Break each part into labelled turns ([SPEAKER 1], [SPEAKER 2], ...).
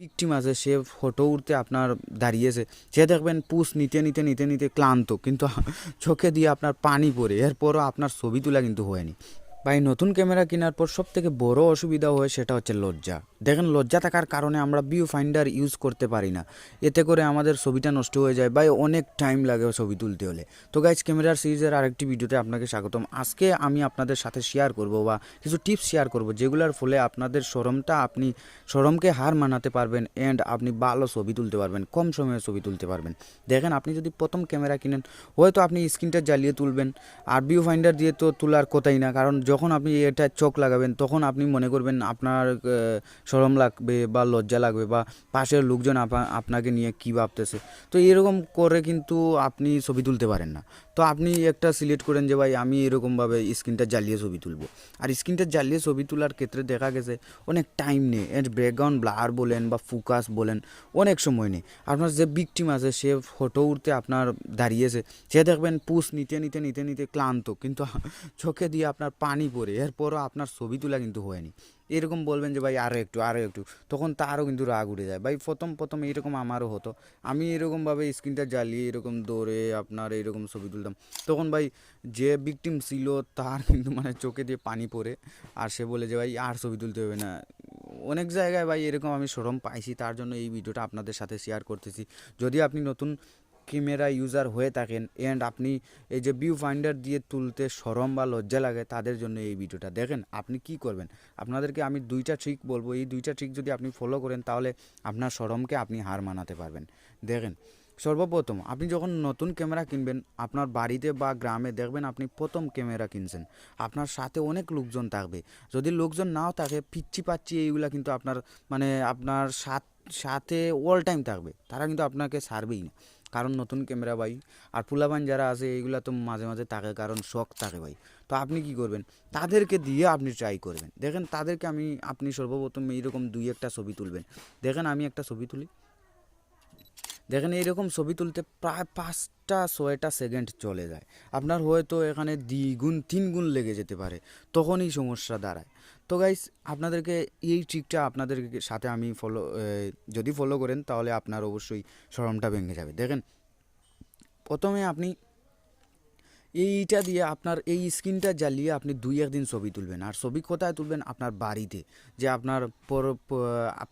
[SPEAKER 1] Victim আছে, সে photo উঠতে আপনার দাঁড়িয়েছে, সে দেখবেন পুশ নিতে নিতে নিতে নিতে ক্লান্ত, কিন্তু চোখে দিয়ে আপনার পানি পড়ে, এরপরও আপনার ছবি তোলা কিন্তু হয়নি। ভাই নতুন ক্যামেরা কেনার পর সব থেকে বড় অসুবিধা হয় সেটা হচ্ছে লজ্জা। দেখেন, লজ্জা থাকার কারণে আমরা ভিউ ফাইন্ডার ইউজ করতে পারি না, এতে করে আমাদের ছবিটা নষ্ট হয়ে যায়, ভাই অনেক টাইম লাগে ছবি তুলতে হলে। তো গাইজ, ক্যামেরার সিরিজের আরেকটি ভিডিওতে আপনাকে স্বাগতম। আজকে আমি আপনাদের সাথে শেয়ার করব বা কিছু টিপস শেয়ার করব, যেগুলোর ফলে আপনাদের শরমকে হার মানাতে পারবেন অ্যান্ড আপনি ভালো ছবি তুলতে পারবেন, কম সময়ে ছবি তুলতে পারবেন। দেখেন, আপনি যদি প্রথম ক্যামেরা কিনেন, হয়তো আপনি স্ক্রিনটা জ্বালিয়ে তুলবেন, আর ভিউ ফাইন্ডার দিয়ে তো তোলার কথাই না, কারণ যখন আপনি এটা চোখ লাগাবেন তখন আপনি মনে করবেন আপনার শরম লাগবে বা লজ্জা লাগবে, বা পাশের লোকজন আপনাকে নিয়ে কী ভাবতেছে। তো এরকম করে কিন্তু আপনি ছবি তুলতে পারেন না। তো আপনি একটা সিলেক্ট করেন যে ভাই আমি এরকমভাবে স্ক্রিনটা জ্বালিয়ে ছবি তুলব। আর স্ক্রিনটা জ্বালিয়ে ছবি তোলার ক্ষেত্রে দেখা গেছে অনেক টাইম নেই, এর ব্যাকগ্রাউন্ড ব্লার বলেন বা ফোকাস বলেন, অনেক সময় নেই। আপনার যে ভিকটিম আছে, সে ফটো উঠতে আপনার দাঁড়িয়েছে, সে দেখবেন পুশ নিতে নিতে নিতে নিতে ক্লান্ত, কিন্তু চোখে দিয়ে আপনার পানি পড়ে, এরপরও আপনার ছবি তোলা কিন্তু হয়নি। এরকম বলবেন যে ভাই আরও একটু আরও একটু, তখন তারও কিন্তু রাগ উঠে যায়। ভাই প্রথম প্রথম এরকম আমারও হতো, আমি এরকমভাবে স্ক্রিনটা জ্বালিয়ে এরকম দৌড়ে আপনার এরকম ছবি তুলতাম, তখন ভাই যে ভিকটিম ছিল তার কিন্তু মানে চোখে দিয়ে পানি পড়ে, আর সে বলে যে ভাই আর ছবি তুলতে হবে না। অনেক জায়গায় ভাই এরকম আমি শরম পাইছি, তার জন্য এই ভিডিওটা আপনাদের সাথে শেয়ার করতেছি। যদি আপনি নতুন ক্যামেরা ইউজার হয়ে থাকেন অ্যান্ড আপনি এই যে ভিউ ফাইন্ডার দিয়ে তুলতে শরম বা লজ্জা লাগে, তাদের জন্য এই ভিডিওটা দেখেন। আপনি কি করবেন, আপনাদেরকে আমি দুইটা ট্রিক বলবো, এই দুইটা ট্রিক যদি আপনি ফলো করেন তাহলে আপনার শরমকে আপনি হার মানাতে পারবেন। দেখেন, সর্বপ্রথম আপনি যখন নতুন ক্যামেরা কিনবেন, আপনার বাড়িতে বা গ্রামে দেখবেন আপনি প্রথম ক্যামেরা কিনছেন, আপনার সাথে অনেক লোকজন থাকবে। যদি লোকজন নাও থাকে, পিচ্ছি পাচ্ছি এইগুলা কিন্তু আপনার সাথে অল টাইম থাকবে, তারা কিন্তু আপনাকে ছাড়বেই না, কারণ নতুন ক্যামেরা ভাই। আর পোলাপান যারা আছে এইগুলা তো মাঝে মাঝে থাকে, কারণ শখ থাকে ভাই। তো আপনি কি করবেন, তাদেরকে দিয়ে আপনি ট্রাই করবেন। দেখেন, আপনি সর্বপ্রথম এইরকম দুই একটা ছবি তুলবেন। দেখেন, আমি একটা ছবি তুলি, দেখেন এইরকম ছবি তুলতে প্রায় 5-6 সেকেন্ড চলে যায়, আপনার হয়তো এখানে 2 গুণ 3 গুণ লেগে যেতে পারে, তখনই সমস্যা দাঁড়ায়। তো গাইস, আপনাদেরকে এই ট্রিকটা আপনাদের সাথে আমি যদি ফলো করেন তাহলে আপনার অবশ্যই শরমটা ভেঙে যাবে। দেখেন, প্রথমে আপনি এইটা দিয়ে আপনার এই স্ক্রিনটা জ্বালিয়ে আপনি 2-1 দিন ছবি তুলবেন। আর ছবি কোথায় তুলবেন, আপনার বাড়িতে, যে আপনার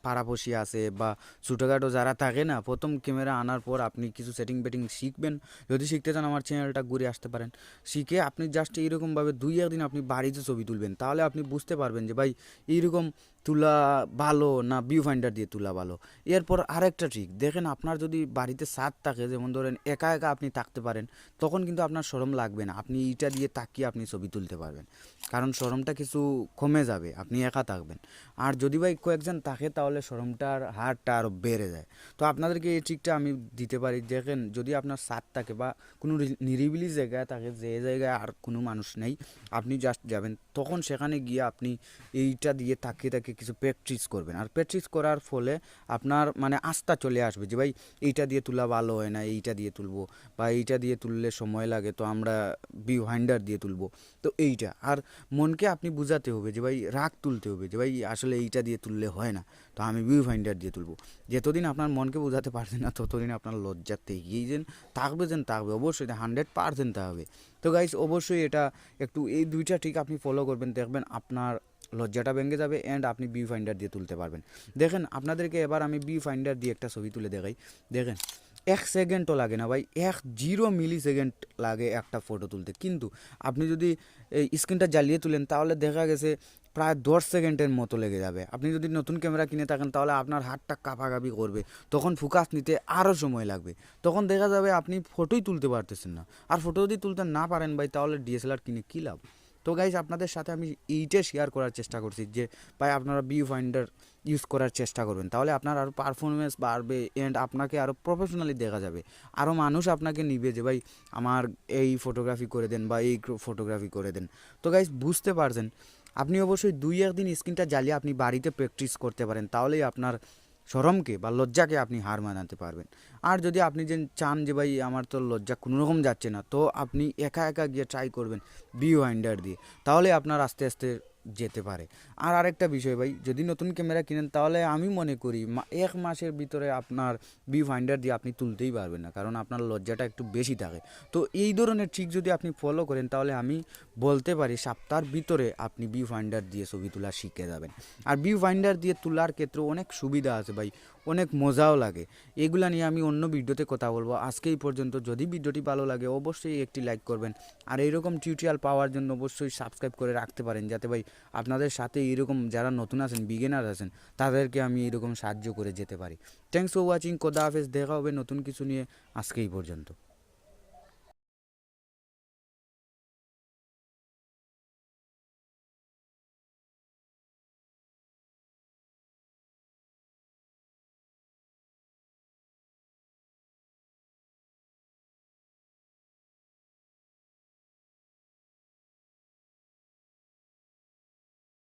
[SPEAKER 1] পাড়াপড়শি আছে বা ছোটোখাটো যারা থাকে না। প্রথম ক্যামেরা আনার পর আপনি কিছু সেটিং বেটিং শিখবেন, যদি শিখতে চান আমার চ্যানেলটা ঘুরে আসতে পারেন। শিখে আপনি জাস্ট এইরকমভাবে 2-1 দিন আপনি বাড়িতে ছবি তুলবেন, তাহলে আপনি বুঝতে পারবেন যে ভাই এইরকম তোলা ভালো না ভিউ ফাইন্ডার দিয়ে তোলা ভালো। এরপর আরেকটা ট্রিক দেখেন, আপনার যদি বাড়িতে ছাদ থাকে, যেমন ধরেন একা একা আপনি থাকতে পারেন, তখন কিন্তু আপনার শরম লাগবে না, আপনি এইটা দিয়ে তাকিয়ে আপনি ছবি তুলতে পারবেন, কারণ শরমটা কিছু কমে যাবে, আপনি একা থাকবেন। আর যদি ভাই কয়েকজন থাকে, তাহলে শরমটার হারটা আরও বেড়ে যায়। তো আপনাদেরকে এই ট্রিকটা আমি দিতে পারি। দেখেন, যদি আপনার ছাদ থাকে বা কোনো নিরিবিলি জায়গায় থাকে, যে জায়গায় আর কোনো মানুষ নেই, আপনি জাস্ট যাবেন, তখন সেখানে গিয়ে আপনি এইটা দিয়ে তাকিয়ে তাকিয়ে কিছু প্র্যাকটিস করবেন। আর প্র্যাকটিস করার ফলে আপনার মানে আস্থা চলে আসবে যে ভাই এইটা দিয়ে তোলা ভালো হয় না, এইটা দিয়ে তুলবো, বা এইটা দিয়ে তুললে সময় লাগে, তো আমরা ভিউ ফাইন্ডার দিয়ে তুলবো। তো এইটা, আর মনকে আপনি বুঝাতে হবে যে ভাই রাগ তুলতে হবে যে ভাই আসলে এইটা দিয়ে তুললে হয় না, তো আমি ভিউ ফাইন্ডার দিয়ে তুলবো। যতদিন আপনার মনকে বোঝাতে পারছেন না, ততদিন আপনার লজ্জাতে এগিয়ে থাকবে অবশ্যই, 100% থাকবে। তো গাইস, অবশ্যই এটা একটু এই দুইটা ঠিক আপনি ফলো করবেন, দেখবেন আপনার লজ্জাটা ভেঙে যাবে অ্যান্ড আপনি ভিউ ফাইন্ডার দিয়ে তুলতে পারবেন। দেখেন, আপনাদেরকে এবার আমি ভিউ ফাইন্ডার দিয়ে একটা ছবি তুলে দেখাই। দেখেন, 1 সেকেন্ডও লাগে না ভাই, 0 মিলি সেকেন্ড লাগে একটা ফটো তুলতে, কিন্তু আপনি যদি এই স্ক্রিনটা জ্বালিয়ে তুলেন তাহলে দেখা গেছে প্রায় 10 সেকেন্ডের মতো লেগে যাবে। আপনি যদি নতুন ক্যামেরা কিনে থাকেন তাহলে আপনার হাতটা কাঁপাকাঁপি করবে, তখন ফোকাস নিতে আরও সময় লাগবে, তখন দেখা যাবে আপনি ফটোই তুলতে পারতেছেন না। আর ফটো যদি তুলতে না পারেন ভাই, তাহলে ডিএসএলআর কিনে কী লাভ। তো গাইজ, আপনাদের সাথে আমি এইটা শেয়ার করার চেষ্টা করছি যে ভাই আপনারা ভিউ ফাইন্ডার ইউজ করার চেষ্টা করবেন, তাহলে আপনার আরও পারফরমেন্স বাড়বে অ্যান্ড আপনাকে আরও প্রফেশনালি দেখা যাবে, আরও মানুষ আপনাকে নিবে যে ভাই আমার এই ফটোগ্রাফি করে দেন বা এই ফটোগ্রাফি করে দেন। তো গাইজ, বুঝতে পারছেন, আপনি অবশ্যই 2-1 দিন স্ক্রিনটা জ্বালিয়ে আপনি বাড়িতে প্র্যাকটিস করতে পারেন, তাহলেই আপনার শরমকে বা লজ্জাকে আপনি হার মানাতে পারবেন। আর যদি আপনি যে চান যে ভাই আমার তো লজ্জা কোনো রকম যাচ্ছে না, তো আপনি একা একা গিয়ে ট্রাই করবেন ভিউ ফাইন্ডার দিয়ে, তাহলে আপনার আস্তে আস্তে যেতে পারে। আর আরেকটা বিষয় ভাই, যদি নতুন ক্যামেরা কিনেন তাহলে আমি মনে করি 1 মাসের ভিতরে আপনার ভিউ ফাইন্ডার দিয়ে আপনি তুলতেই পারবেন না, কারণ আপনার লজ্জাটা একটু বেশি থাকে। তো এই ধরনের ট্রিক যদি আপনি ফলো করেন তাহলে আমি বলতে পারি সপ্তাহের ভিতরে আপনি ভিউ ফাইন্ডার দিয়ে ছবি তোলা শিখে যাবেন। আর ভিউ ফাইন্ডার দিয়ে তোলার ক্ষেত্রে অনেক সুবিধা আছে ভাই, অনেক মজাও লাগে। এগুলা নিয়ে আমি অন্য ভিডিওতে কথা বলবো। আজকে এই পর্যন্ত। যদি ভিডিওটি ভালো লাগে অবশ্যই একটি লাইক করবেন, আর এইরকম টিউটোরিয়াল পাওয়ার জন্য অবশ্যই সাবস্ক্রাইব করে রাখতে পারেন, যাতে ভাই আপনাদের সাথে এরকম যারা নতুন আছেন, বিগিনার আছেন, তাদেরকে আমি এরকম সাহায্য করে যেতে পারি। Thanks for watching. খোদা হাফেজ। দেখা হবে নতুন কিছু নিয়ে। আজকে এই পর্যন্ত।